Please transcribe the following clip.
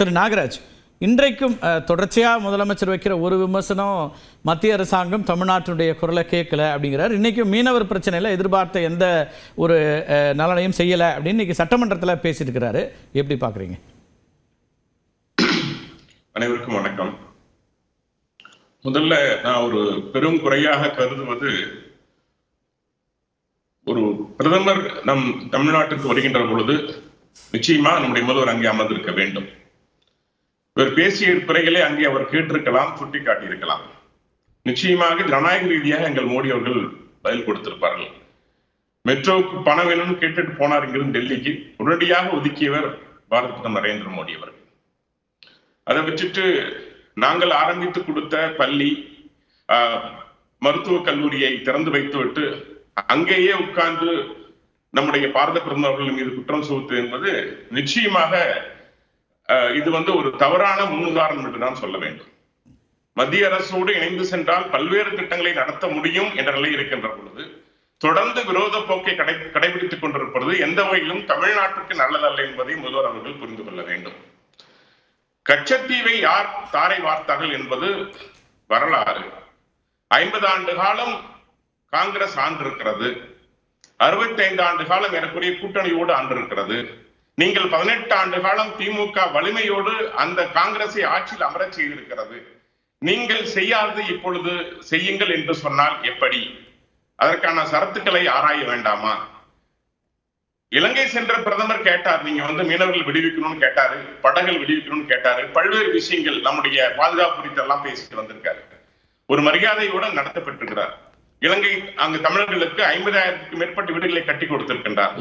திரு நாகராஜ், இன்றைக்கும் தொடர்ச்சியாக முதலமைச்சர் வைக்கிற ஒரு விமர்சனம், மத்திய அரசாங்கம் தமிழ்நாட்டினுடைய குரலை கேட்கல அப்படிங்கிறார். இன்றைக்கும் மீனவர் பிரச்சனையில் எதிர்பார்த்த எந்த ஒரு நலனையும் செய்யலை அப்படின்னு இன்னைக்கு சட்டமன்றத்தில் பேசியிருக்கிறாரு. எப்படி பார்க்குறீங்க? அனைவருக்கும் வணக்கம். முதல்ல நான் ஒரு பெரும் குறையாக கருதுவது, ஒரு பிரதமர் நம் தமிழ்நாட்டுக்கு வருகின்ற பொழுது நிச்சயமா நம்முடைய முதல்வர் அங்கே அமர்ந்திருக்க வேண்டும். இவர் பேசிய பிறகுகளே அங்கே அவர் கேட்டிருக்கலாம், சுட்டிக்காட்டியிருக்கலாம். நிச்சயமாக ஜனநாயக ரீதியாக எங்கள் மோடி அவர்கள் பதில் கொடுத்திருப்பார்கள். மெட்ரோவுக்கு பணம் வேணும்னு கேட்டுட்டு போனார் இங்கிருந்து டெல்லிக்கு. உடனடியாக ஒதுக்கியவர் பாரத பிரதமர் நரேந்திர மோடி அவர்கள். அதை வச்சுட்டு நாங்கள் ஆரம்பித்து கொடுத்த பள்ளி, மருத்துவக் கல்லூரியை திறந்து வைத்துவிட்டு அங்கேயே உட்கார்ந்து நம்முடைய பாரத பிரதமர்கள் மீது குற்றம் சுமத்து என்பது நிச்சயமாக இது ஒரு தவறான முன்னுதாரணம் என்றுதான் சொல்ல வேண்டும். மத்திய அரசோடு இணைந்து சென்றால் பல்வேறு திட்டங்களை நடத்த முடியும் என்ற நிலை இருக்கின்ற பொழுது தொடர்ந்து விரோத போக்கை கடைபிடித்துக் கொண்டிருப்பது எந்த வகையிலும் தமிழ்நாட்டுக்கு நல்லதல்ல என்பதை முதல்வர் அவர்கள் புரிந்து கொள்ள வேண்டும். கச்சத்தீவை யார் தாரை வார்த்தார்கள் என்பது வரலாறு. 50 ஆண்டு காலம் காங்கிரஸ் ஆண்டிருக்கிறது, 65 ஆண்டு காலம் ஏறக்குறைய கூட்டணியோடு ஆண்டிருக்கிறது. நீங்கள் 18 ஆண்டு காலம் திமுக வலிமையோடு அந்த காங்கிரஸை ஆட்சியில் அமரச் செய்திருக்கிறது. நீங்கள் செய்யாது இப்பொழுது செய்யுங்கள் என்று சொன்னால் எப்படி? அதற்கான சரத்துக்களை ஆராய வேண்டாமா? இலங்கை சென்ற பிரதமர் கேட்டார், நீங்க மீனவர்கள் விடுவிக்கணும்னு கேட்டாரு, படகுகள் விடுவிக்கணும்னு கேட்டாரு, பல்வேறு விஷயங்கள் நம்முடைய பாதுகாப்பு குறித்து எல்லாம் பேசிட்டு வந்திருக்காரு. ஒரு மரியாதையுடன் நடத்தப்பட்டிருக்கிறார். இலங்கை அங்கு தமிழர்களுக்கு 50,000க்கும் மேற்பட்ட வீடுகளை கட்டி கொடுத்திருக்கின்றார்.